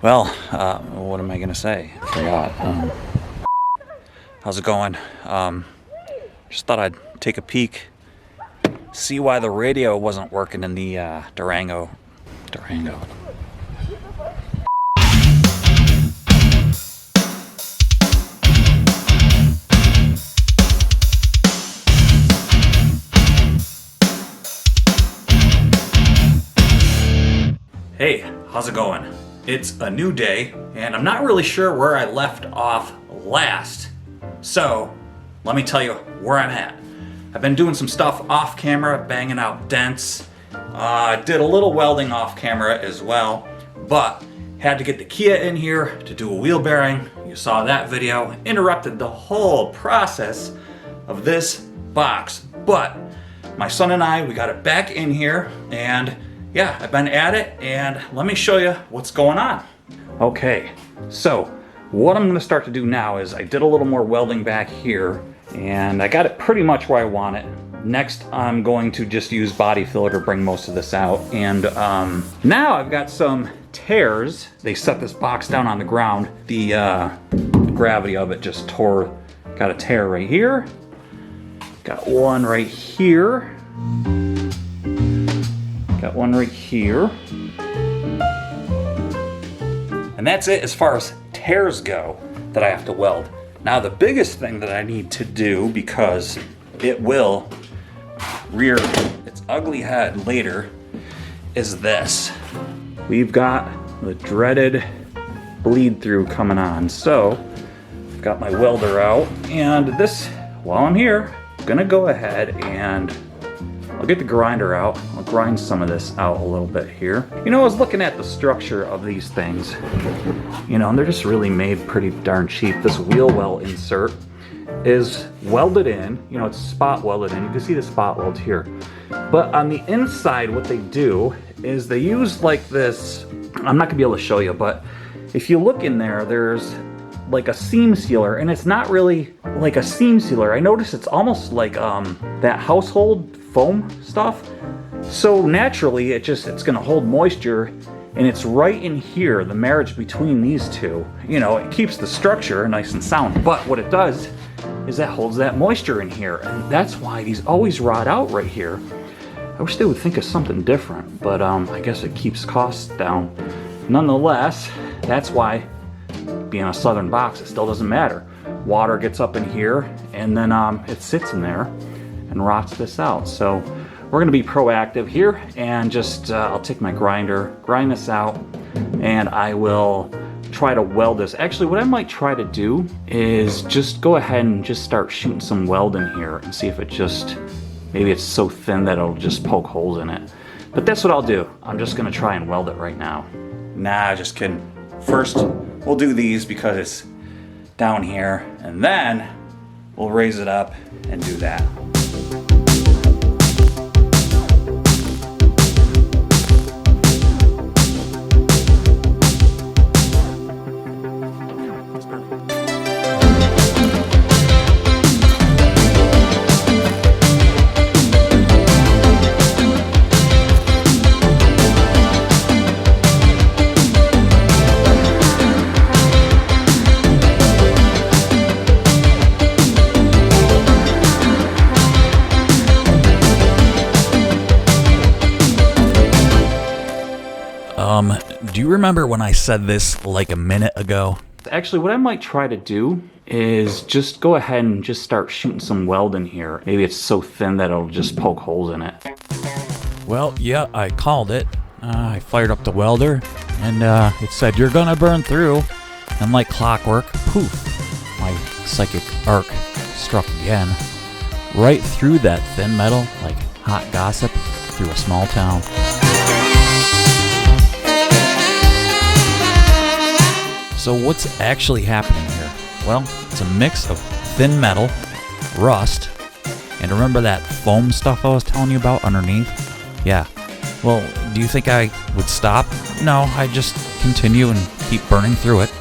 Well, what am I gonna say? I forgot. How's it going? Just thought I'd take a peek, see why the radio wasn't working in the Durango. Hey, how's it going? It's a new day, and I'm not really sure where I left off last. So, let me tell you where I'm at. I've been doing some stuff off camera, banging out dents. Did a little welding off camera as well, but had to get the Kia in here to do a wheel bearing. You saw that video. Interrupted the whole process of this box, but my son and I, we got it back in here, and yeah, I've been at it, and let me show you what's going on. Okay, so what I'm gonna start to do now is I did a little more welding back here, and I got it pretty much where I want it. Next, I'm going to just use body filler to bring most of this out. And now I've got some tears. They set this box down on the ground. The gravity of it just tore, got a tear right here. Got one right here. Got one right here. And that's it as far as tears go that I have to weld. Now the biggest thing that I need to do, because it will rear its ugly head later, is this. We've got the dreaded bleed through coming on. So I've got my welder out, and this, while I'm here, I'm gonna go ahead and I'll get the grinder out. I'll grind some of this out a little bit here. You know, I was looking at the structure of these things, you know, and they're just really made pretty darn cheap. This wheel well insert is welded in, you know, it's spot welded in. You can see the spot weld here. But on the inside, what they do is they use like this, I'm not gonna be able to show you, but if you look in there, there's like a seam sealer, and it's not really like a seam sealer. I notice it's almost like that household foam stuff. So naturally, it's gonna hold moisture, and it's right in here, the marriage between these two. You know, it keeps the structure nice and sound, but what it does is that holds that moisture in here, and that's why these always rot out right here. I wish they would think of something different, but I guess it keeps costs down. Nonetheless, that's why being a southern box, it still doesn't matter. Water gets up in here, and then it sits in there and rots this out. So we're gonna be proactive here, and just I'll take my grinder, grind this out, and I will try to weld this. Actually, what I might try to do is just go ahead and just start shooting some weld in here and see if it just, maybe it's so thin that it'll just poke holes in it. But that's what I'll do. I'm just gonna try and weld it right now. Nah, just kidding. First, we'll do these because it's down here, and then we'll raise it up and do that. Do you remember when I said this like a minute ago? Actually, what I might try to do is just go ahead and just start shooting some weld in here. Maybe it's so thin that it'll just poke holes in it. Well, yeah, I called it. I fired up the welder, and it said, "You're gonna burn through." And like clockwork, poof, my psychic arc struck again. Right through that thin metal, like hot gossip through a small town. So what's actually happening here? Well, it's a mix of thin metal, rust, and remember that foam stuff I was telling you about underneath? Yeah. Well, do you think I would stop? No, I just continue and keep burning through it.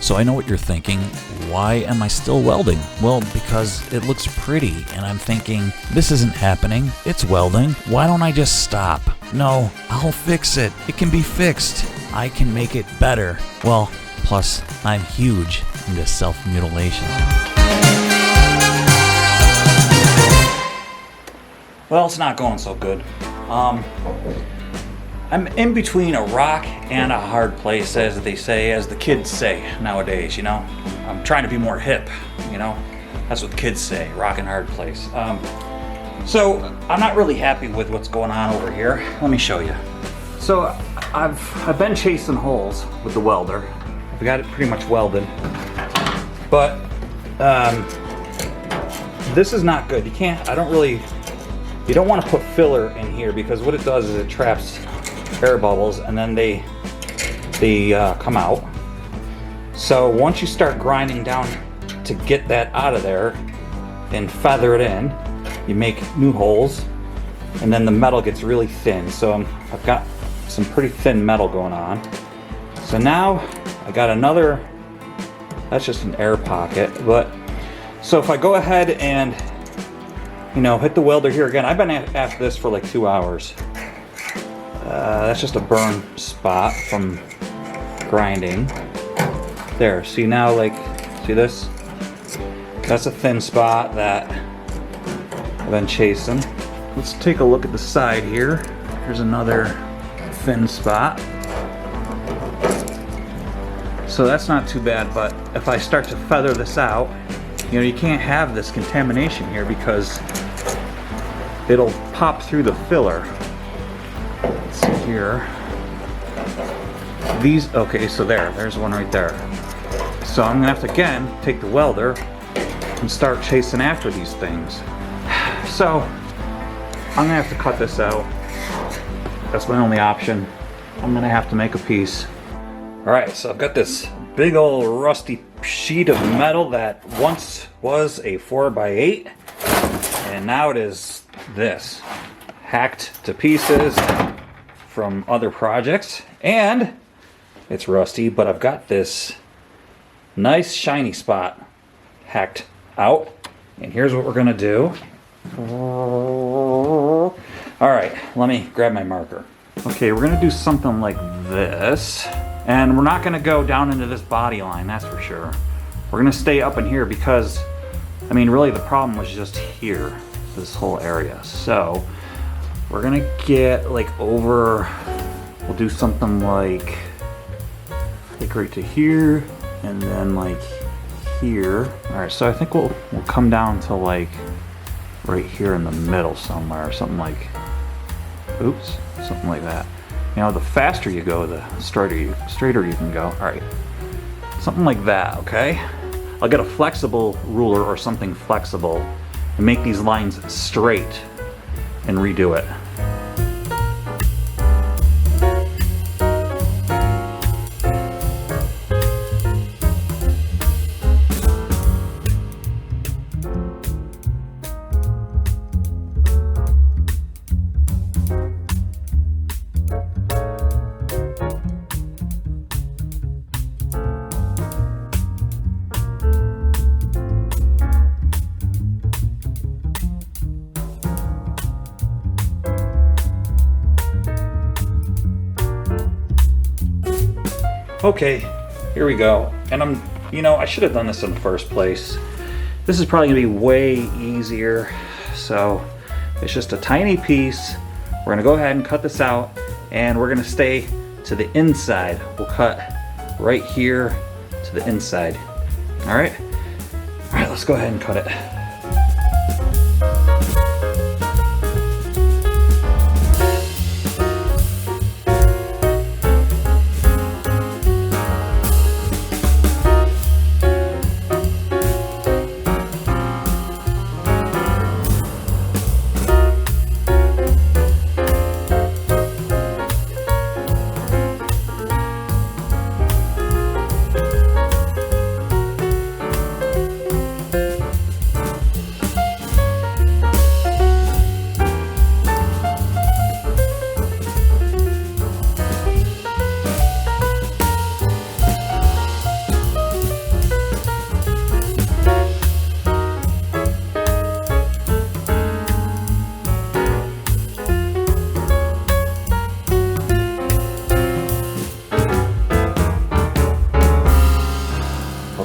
So I know what you're thinking. Why am I still welding? Well, because it looks pretty, and I'm thinking, this isn't happening. It's welding. Why don't I just stop? No, I'll fix it. It can be fixed. I can make it better. Well, plus, I'm huge into self-mutilation. Well, it's not going so good. I'm in between a rock and a hard place, as they say, as the kids say nowadays, you know? I'm trying to be more hip, you know? That's what the kids say, rock and hard place. So, I'm not really happy with what's going on over here. Let me show you. So, I've been chasing holes with the welder. I've got it pretty much welded. But, this is not good. You don't want to put filler in here, because what it does is it traps air bubbles, and then they come out. So once you start grinding down to get that out of there and feather it in, you make new holes, and then the metal gets really thin. So I've got some pretty thin metal going on. So now I got another, that's just an air pocket. But so if I go ahead and, you know, hit the welder here again, I've been at this for like 2 hours. That's just a burn spot from grinding. There, see now, like, see this? That's a thin spot that I've been chasing. Let's take a look at the side here. Here's another thin spot. So that's not too bad, but if I start to feather this out, you know, you can't have this contamination here because it'll pop through the filler. Let's see here. These, okay, so there's one right there. So I'm gonna have to, again, take the welder and start chasing after these things. So I'm gonna have to cut this out. That's my only option. I'm gonna have to make a piece. All right, so I've got this big old rusty sheet of metal that once was a 4x8, and now it is this, hacked to pieces from other projects, and it's rusty, but I've got this nice shiny spot hacked out, and here's what we're gonna do. All right, let me grab my marker. Okay, we're gonna do something like this, and we're not gonna go down into this body line, that's for sure. We're gonna stay up in here because, I mean, really the problem was just here, this whole area. So we're gonna get like over, we'll do something like right to here, and then like here. All right, so I think we'll come down to like right here in the middle somewhere, something like, oops, something like that. You know, the faster you go, the straighter you can go. All right, something like that, okay? I'll get a flexible ruler or something flexible and make these lines straight and redo it. Okay, here we go. And I should have done this in the first place. This is probably gonna be way easier. So it's just a tiny piece. We're gonna go ahead and cut this out, and we're gonna stay to the inside. We'll cut right here to the inside. All right, let's go ahead and cut it.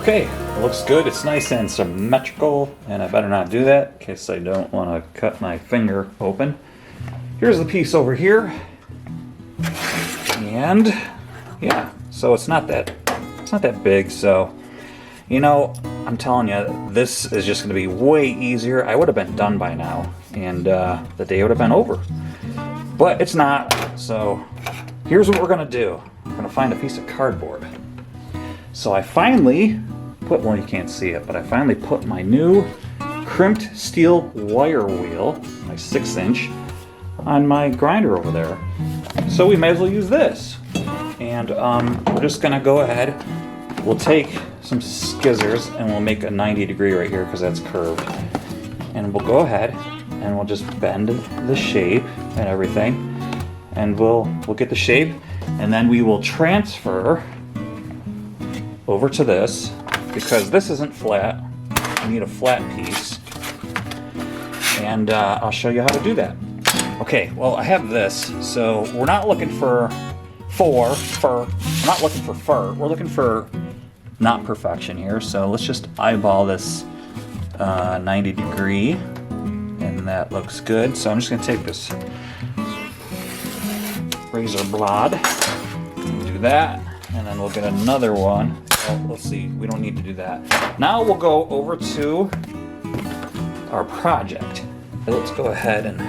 Okay, it looks good. It's nice and symmetrical, and I better not do that in case I don't want to cut my finger open. Here's the piece over here, and yeah, so it's not that big. So, you know, I'm telling you, this is just going to be way easier. I would have been done by now, and the day would have been over. But it's not. So here's what we're going to do. We're going to find a piece of cardboard. So I finally put, well, you can't see it, but I finally put my new crimped steel wire wheel, my 6-inch, on my grinder over there. So we may as well use this. And we're just gonna go ahead, we'll take some scissors and we'll make a 90-degree right here because that's curved. And we'll go ahead and we'll just bend the shape and everything. And we'll get the shape, and then we will transfer over to this, because this isn't flat. We need a flat piece, and I'll show you how to do that. Okay, well, I have this, so we're not looking for fur. We're not looking for fur. We're looking for not perfection here. So let's just eyeball this 90-degree, and that looks good. So I'm just gonna take this razor blade and do that, and then we'll get another one. Oh, let's see, we don't need to do that. Now we'll go over to our project. Let's go ahead and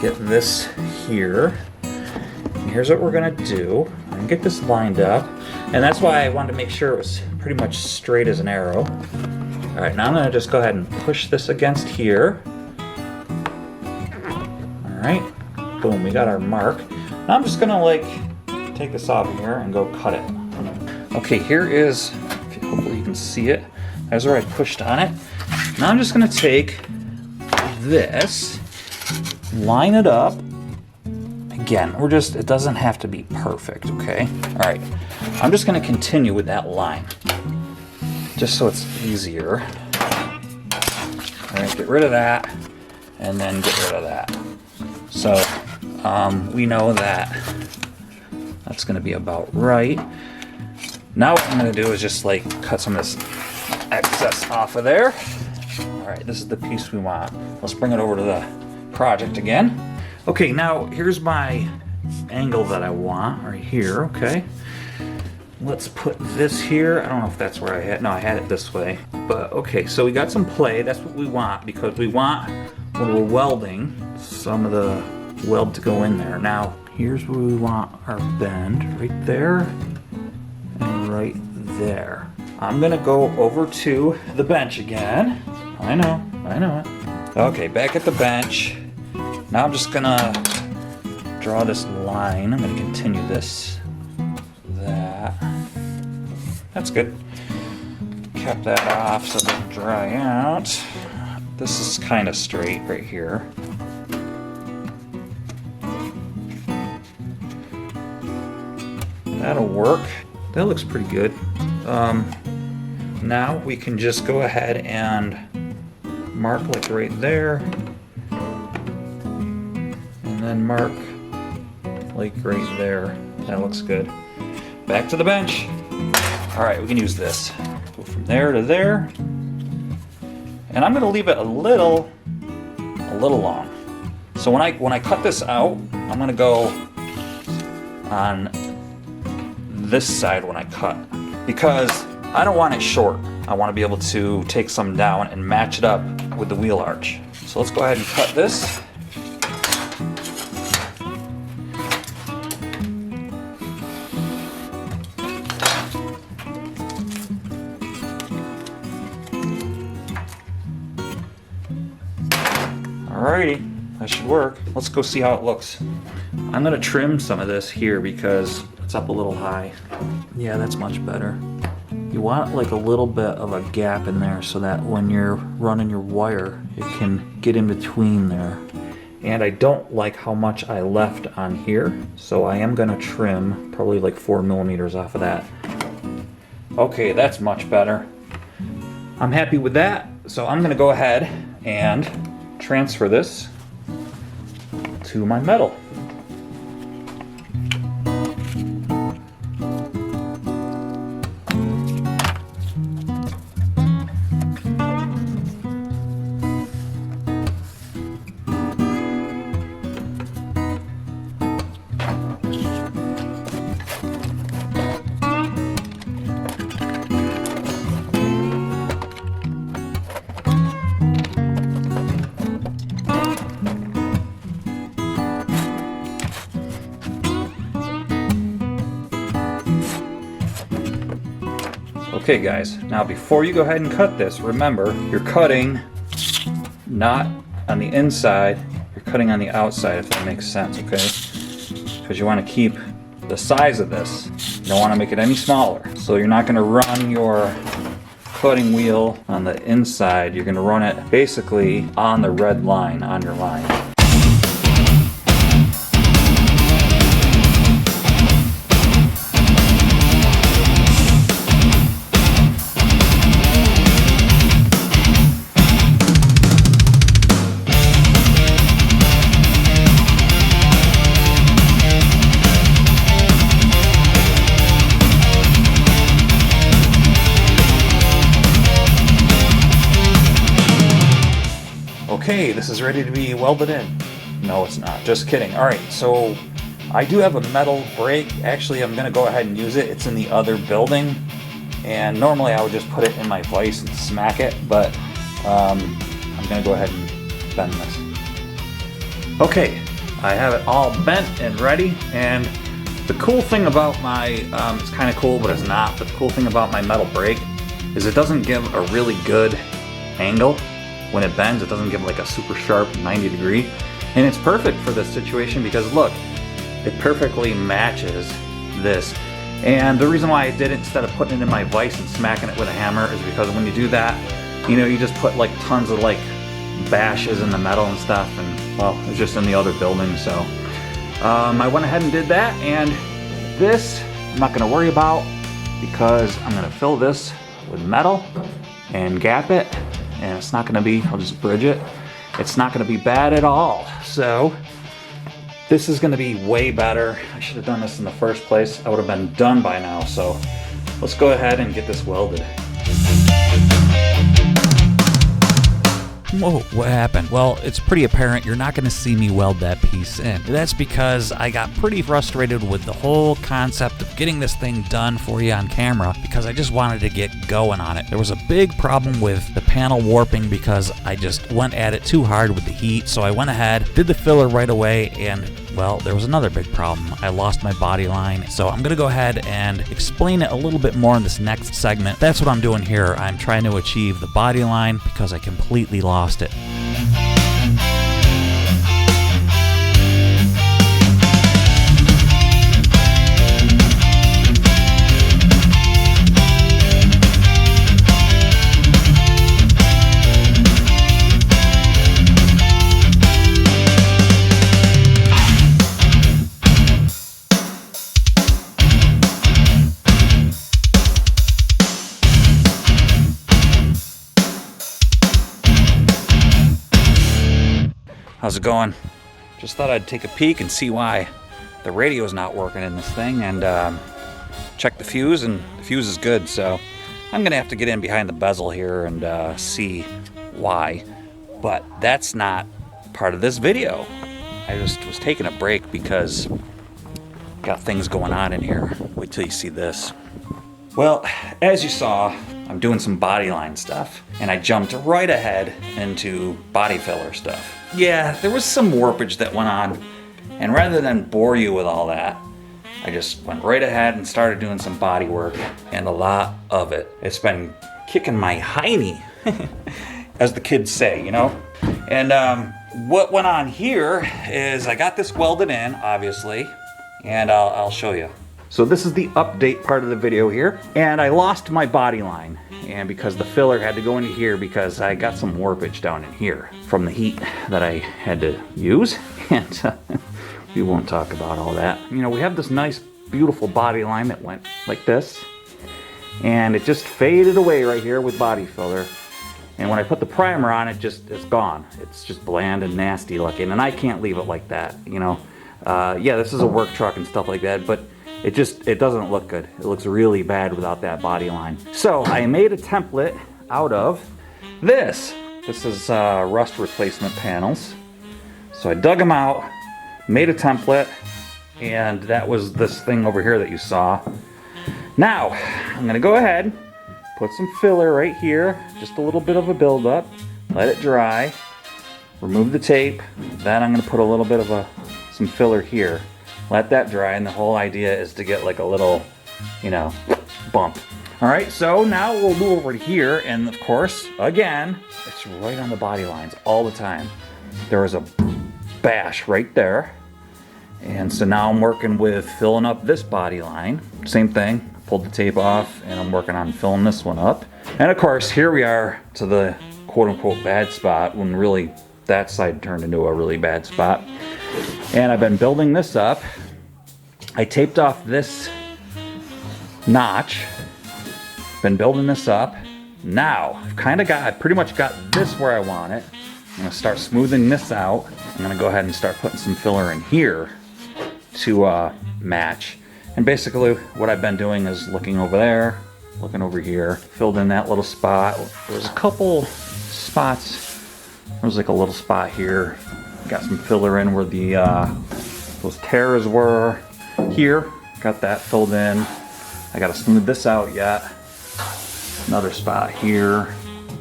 get this here. And here's what we're gonna do. I'm gonna get this lined up, and that's why I wanted to make sure it was pretty much straight as an arrow. All right, now I'm gonna just go ahead and push this against here. All right, boom, we got our mark. Now I'm just gonna like take this off here and go cut it. Okay, here is, hopefully you can see it. There's where I pushed on it. Now I'm just gonna take this, line it up. Again, it doesn't have to be perfect, okay? All right, I'm just gonna continue with that line, just so it's easier. All right, get rid of that, and then get rid of that. So we know that that's gonna be about right. Now what I'm gonna do is just like cut some of this excess off of there. All right, this is the piece we want. Let's bring it over to the project again. Okay, now here's my angle that I want right here, okay? Let's put this here. I don't know if that's where I had, no, I had it this way. But okay, so we got some play. That's what we want, because we want, when we're welding, some of the weld to go in there. Now, here's where we want our bend, right there, and right there. I'm gonna go over to the bench again. I know it. Okay, back at the bench. Now I'm just gonna draw this line. I'm gonna continue this, that. That's good. Cap that off so it doesn't dry out. This is kind of straight right here. That'll work. That looks pretty good. Now we can just go ahead and mark like right there, and then mark like right there. That looks good. Back to the bench. All right, we can use this. Go from there to there, and I'm gonna leave it a little long. So when I cut this out, I'm gonna go on this side when I cut, because I don't want it short. I want to be able to take some down and match it up with the wheel arch. So let's go ahead and cut this. Alrighty, that should work. Let's go see how it looks. I'm gonna trim some of this here because it's up a little high. Yeah, that's much better. You want like a little bit of a gap in there so that when you're running your wire, it can get in between there. And I don't like how much I left on here, so I am gonna trim probably like 4 millimeters off of that. Okay, that's much better. I'm happy with that, so I'm gonna go ahead and transfer this to my metal. Okay guys, now before you go ahead and cut this, remember you're cutting not on the inside, you're cutting on the outside, if that makes sense, okay? Because you want to keep the size of this. You don't want to make it any smaller. So you're not going to run your cutting wheel on the inside, you're going to run it basically on the red line, on your line. Okay, this is ready to be welded in. No, it's not. Just kidding. All right, so I do have a metal brake. Actually, I'm going to go ahead and use it. It's in the other building. And normally I would just put it in my vise and smack it, but I'm going to go ahead and bend this. Okay, I have it all bent and ready. And the cool thing about my, it's kind of cool, but it's not. But the cool thing about my metal brake is it doesn't give a really good angle. When it bends, it doesn't give like a super sharp 90 degree. And it's perfect for this situation because look, it perfectly matches this. And the reason why I did it instead of putting it in my vise and smacking it with a hammer is because when you do that, you know, you just put like tons of like bashes in the metal and stuff, and well, it's just in the other building. So I went ahead and did that, and this I'm not going to worry about because I'm going to fill this with metal and gap it. And it's not going to be, I'll just bridge it, it's not going to be bad at all. So this is going to be way better. I should have done this in the first place. I would have been done by now. So let's go ahead and get this welded. Whoa, what happened? Well, it's pretty apparent you're not going to see me weld that piece in. That's because I got pretty frustrated with the whole concept of getting this thing done for you on camera because I just wanted to get going on it. There was a big problem with the panel warping because I just went at it too hard with the heat, so I went ahead, did the filler right away, and well, there was another big problem. I lost my body line, so I'm going to go ahead and explain it a little bit more in this next segment. That's what I'm doing here. I'm trying to achieve the body line because I completely lost it. How's it going? Just thought I'd take a peek and see why the radio's not working in this thing, and check the fuse, and the fuse is good, so I'm gonna have to get in behind the bezel here and see why. But that's not part of this video. I just was taking a break because got things going on in here. Wait till you see this. Well, as you saw, I'm doing some body line stuff, and I jumped right ahead into body filler stuff. Yeah, there was some warpage that went on, and rather than bore you with all that, I just went right ahead and started doing some body work, and a lot of it. It's been kicking my hiney, as the kids say, you know? And what went on here is I got this welded in, obviously, and I'll show you. So this is the update part of the video here, and I lost my body line, and because the filler had to go into here because I got some warpage down in here from the heat that I had to use, and we won't talk about all that. You know, we have this nice beautiful body line that went like this, and it just faded away right here with body filler, and when I put the primer on, it's gone. It's just bland and nasty looking, and I can't leave it like that, you know. Yeah, this is a work truck and stuff like that, but it doesn't look good. It looks really bad without that body line. So I made a template out of this. This is rust replacement panels. So I dug them out, made a template, and that was this thing over here that you saw. Now, I'm gonna go ahead, put some filler right here, just a little bit of a buildup, let it dry, remove the tape, then I'm gonna put a little bit of some filler here. Let that dry, and the whole idea is to get like a little, you know, bump. All right, so now we'll move over to here, and of course, again, it's right on the body lines all the time. There was a bash right there. And so now I'm working with filling up this body line. Same thing, pulled the tape off, and I'm working on filling this one up. And of course, here we are to the quote-unquote bad spot, when really that side turned into a really bad spot. And I've been building this up. I taped off this notch. Been building this up. Now, I pretty much got this where I want it. I'm gonna start smoothing this out. I'm gonna go ahead and start putting some filler in here to match. And basically what I've been doing is looking over there, looking over here, filled in that little spot. There's a couple spots. There's like a little spot here. Got some filler in where the those tears were here. Got that filled in. I gotta smooth this out yet. Another spot here.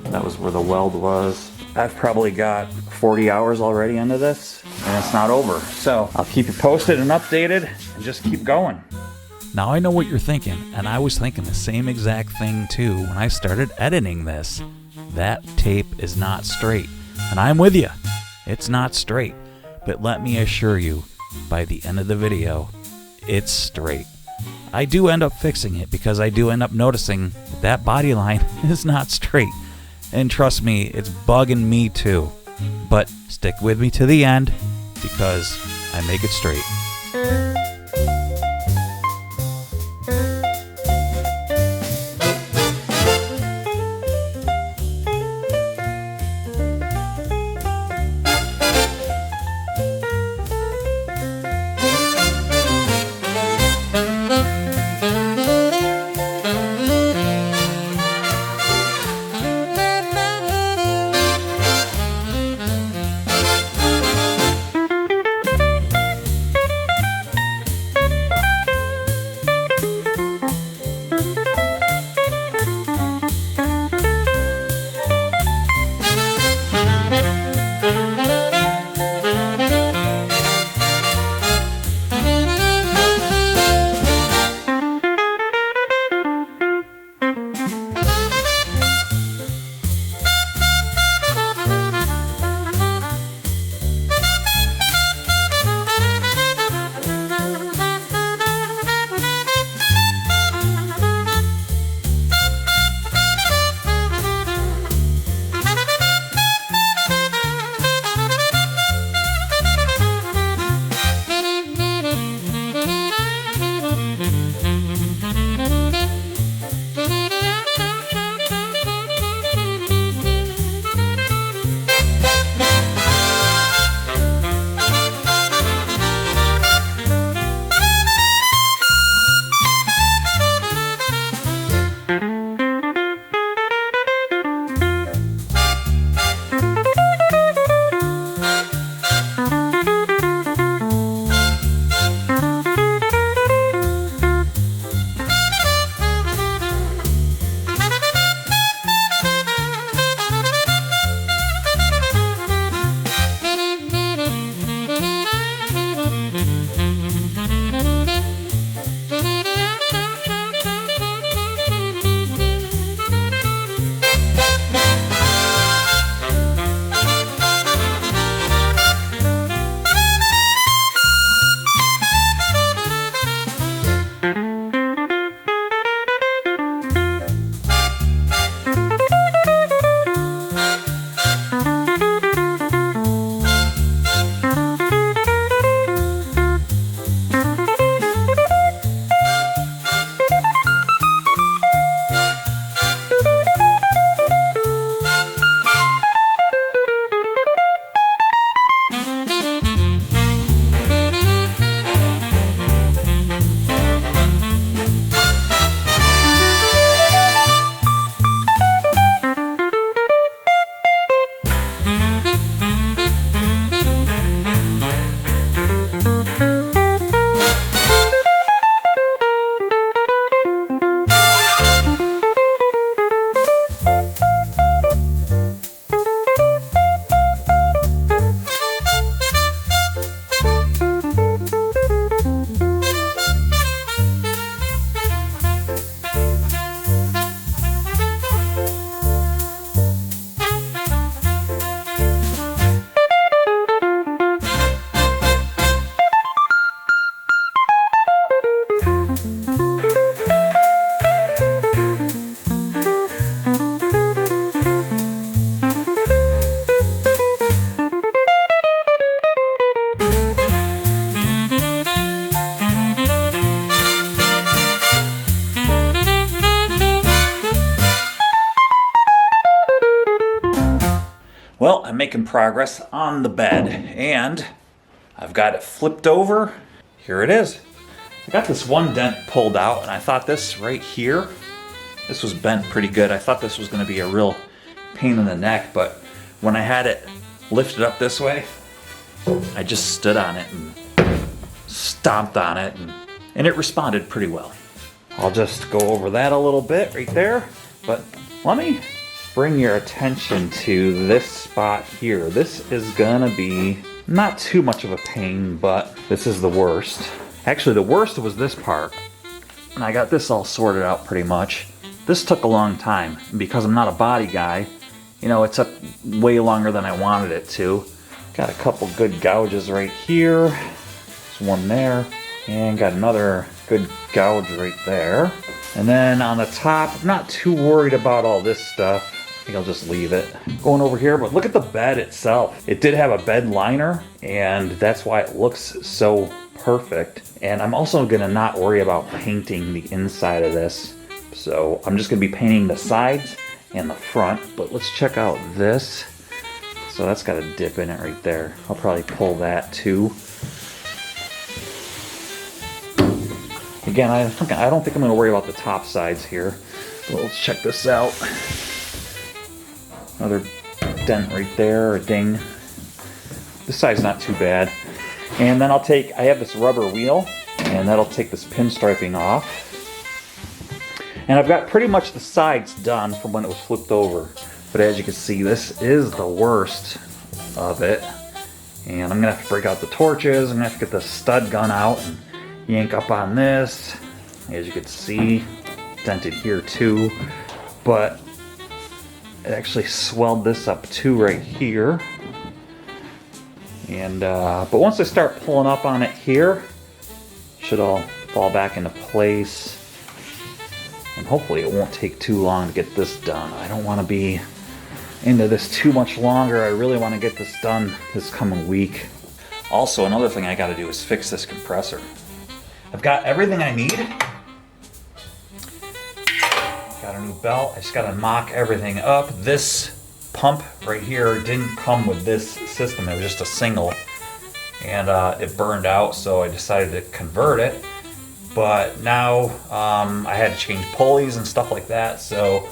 That was where the weld was. I've probably got 40 hours already into this, and it's not over. So I'll keep you posted and updated, and just keep going. Now I know what you're thinking, and I was thinking the same exact thing too when I started editing this. That tape is not straight, and I'm with you. It's not straight, but let me assure you, by the end of the video, it's straight. I do end up fixing it because I do end up noticing that body line is not straight. And trust me, it's bugging me too. But stick with me to the end because I make it straight. Well, I'm making progress on the bed, and I've got it flipped over. Here it is. I got this one dent pulled out, and I thought this right here, this was bent pretty good. I thought this was going to be a real pain in the neck, but when I had it lifted up this way, I just stood on it and stomped on it, and it responded pretty well. I'll just go over that a little bit right there, but let me bring your attention to this spot here. This is gonna be not too much of a pain, but this is the worst. Actually, the worst was this part, and I got this all sorted out pretty much. This took a long time, and because I'm not a body guy, you know, it took way longer than I wanted it to. Got a couple good gouges right here. There's one there, and got another good gouge right there. And then on the top, I'm not too worried about all this stuff. I think I'll just leave it. Going over here, but look at the bed itself. It did have a bed liner, and that's why it looks so perfect. And I'm also gonna not worry about painting the inside of this. So I'm just gonna be painting the sides and the front, but let's check out this. So that's got a dip in it right there. I'll probably pull that too. Again, I don't think I'm gonna worry about the top sides here. But let's check this out. Another dent right there, a ding. This side's not too bad. And then I have this rubber wheel, and that'll take this pinstriping off. And I've got pretty much the sides done from when it was flipped over. But as you can see, this is the worst of it. And I'm gonna have to break out the torches. I'm gonna have to get the stud gun out and yank up on this. As you can see, dented here too. But it actually swelled this up too right here. And but once I start pulling up on it here, it should all fall back into place. And hopefully it won't take too long to get this done. I don't want to be into this too much longer. I really want to get this done this coming week. Also, another thing I got to do is fix this compressor. I've got everything I need. Got a new belt. I just got to mock everything up. This pump right here didn't come with this system. It was just a single, and it burned out, so I decided to convert it. But now I had to change pulleys and stuff like that, so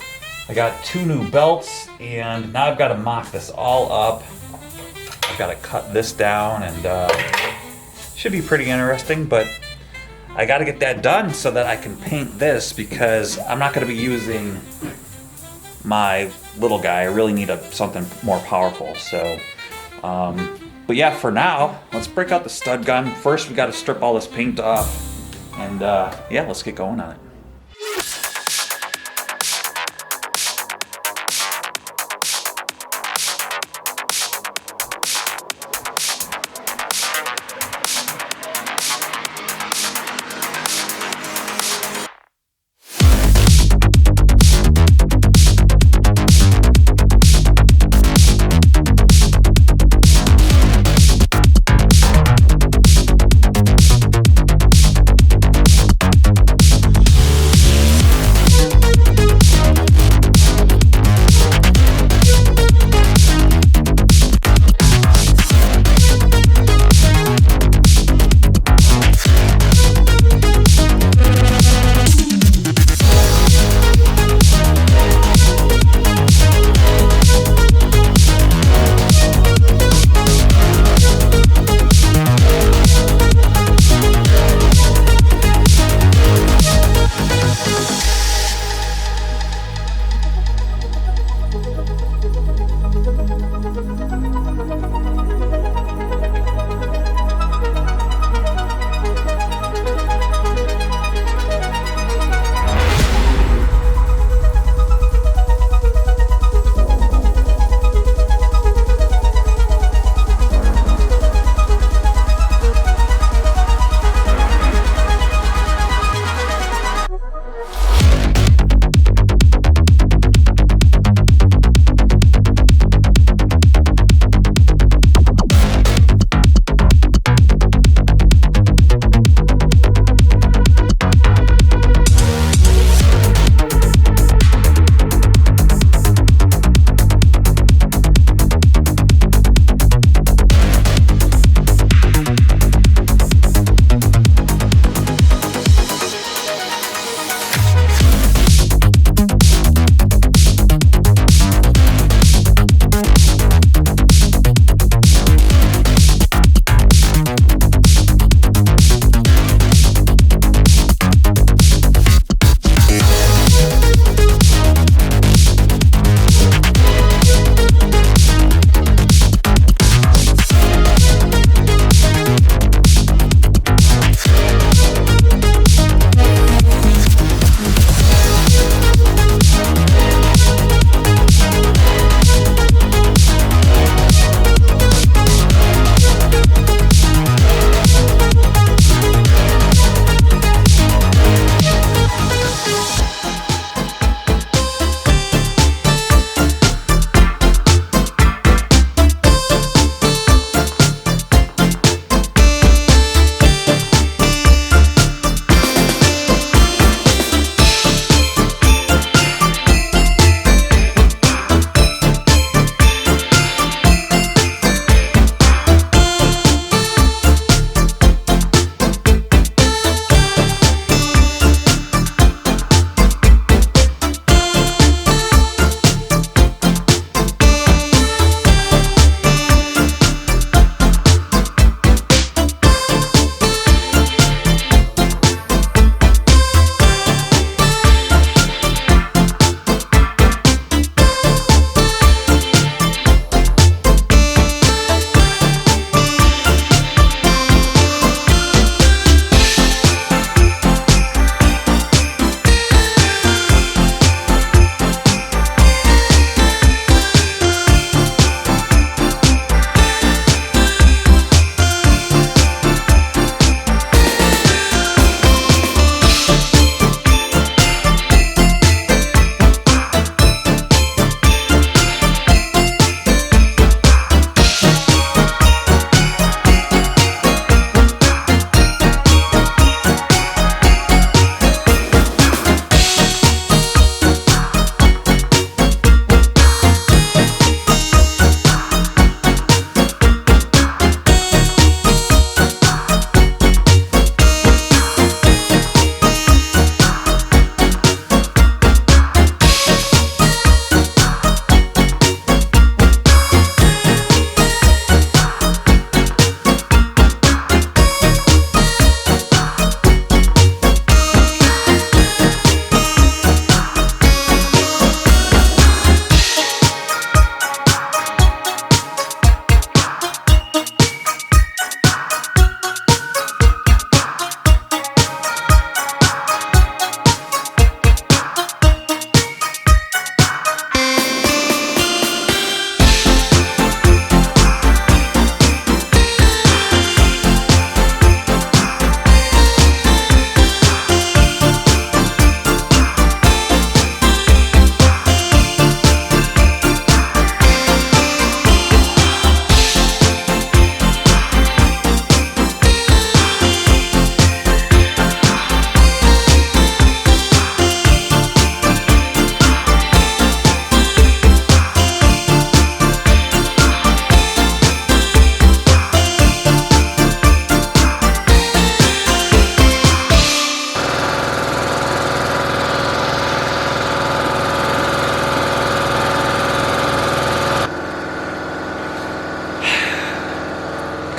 I got 2 new belts, and now I've got to mock this all up. I've got to cut this down, and should be pretty interesting, but I got to get that done so that I can paint this, because I'm not going to be using my little guy. I really need something more powerful. So, but yeah, for now, let's break out the stud gun. First, we got to strip all this paint off, and yeah, let's get going on it.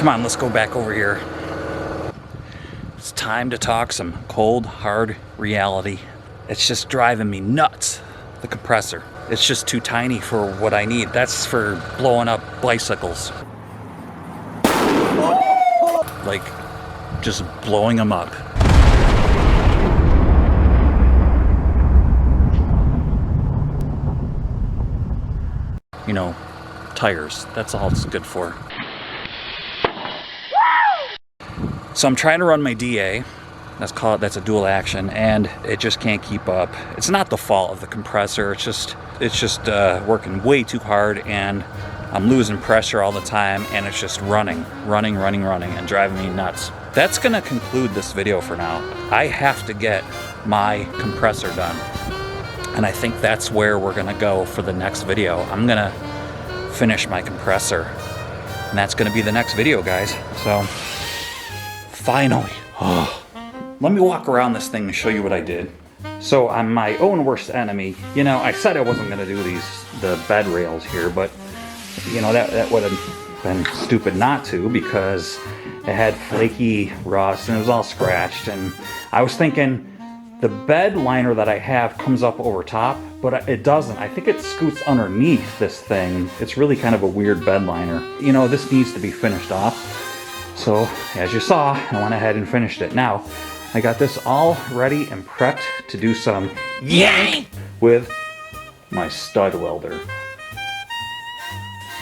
Come on, let's go back over here. It's time to talk some cold, hard reality. It's just driving me nuts, the compressor. It's just too tiny for what I need. That's for blowing up bicycles. Like, just blowing them up. You know, tires. That's all it's good for. So I'm trying to run my DA. That's a dual action, and it just can't keep up. It's not the fault of the compressor. It's just working way too hard, and I'm losing pressure all the time, and it's just running, and driving me nuts. That's gonna conclude this video for now. I have to get my compressor done, and I think that's where we're gonna go for the next video. I'm gonna finish my compressor, and that's gonna be the next video, guys. So finally, let me walk around this thing and show you what I did. So I'm my own worst enemy. You know, I said I wasn't gonna do the bed rails here, but you know, that would have been stupid not to, because it had flaky rust and it was all scratched, and I was thinking the bed liner that I have comes up over top, but it doesn't. I think it scoots underneath this thing. It's really kind of a weird bed liner. You know, this needs to be finished off. So as you saw, I went ahead and finished it. Now, I got this all ready and prepped to do some yank with my stud welder.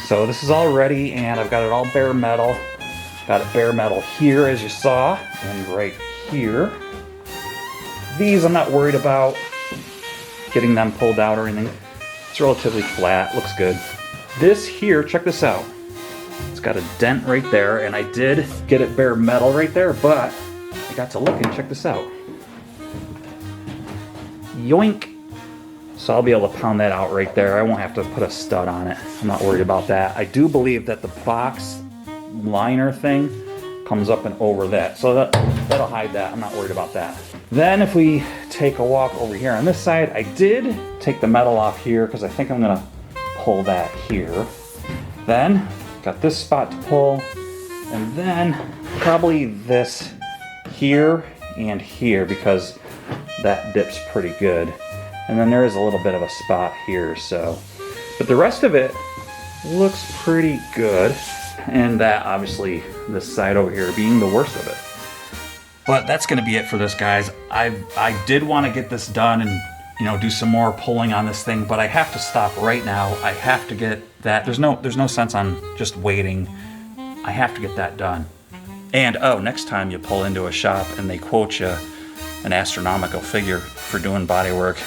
So this is all ready, and I've got it all bare metal. Got it bare metal here, as you saw, and right here. These I'm not worried about getting them pulled out or anything. It's relatively flat, looks good. This here, check this out. It's got a dent right there, and I did get it bare metal right there, but I got to look and check this out. Yoink! So I'll be able to pound that out right there. I won't have to put a stud on it. I'm not worried about that. I do believe that the box liner thing comes up and over that. So that'll hide that. I'm not worried about that. Then if we take a walk over here on this side, I did take the metal off here because I think I'm gonna pull that here. Then got this spot to pull, and then probably this here and here, because that dips pretty good. And then there is a little bit of a spot here, so. But the rest of it looks pretty good. And that, obviously, this side over here being the worst of it. But that's gonna be it for this, guys. I did want to get this done and, you know, do some more pulling on this thing, but I have to stop right now. I have to get that. There's no sense on just waiting. I have to get that done. And oh, next time you pull into a shop and they quote you an astronomical figure for doing body work,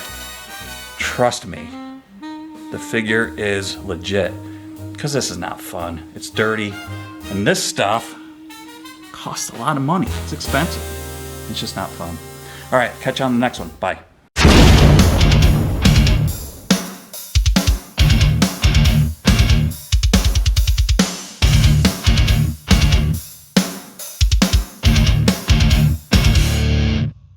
trust me, the figure is legit, because this is not fun. It's dirty, and this stuff costs a lot of money. It's expensive. It's just not fun. All right, catch you on the next one. Bye.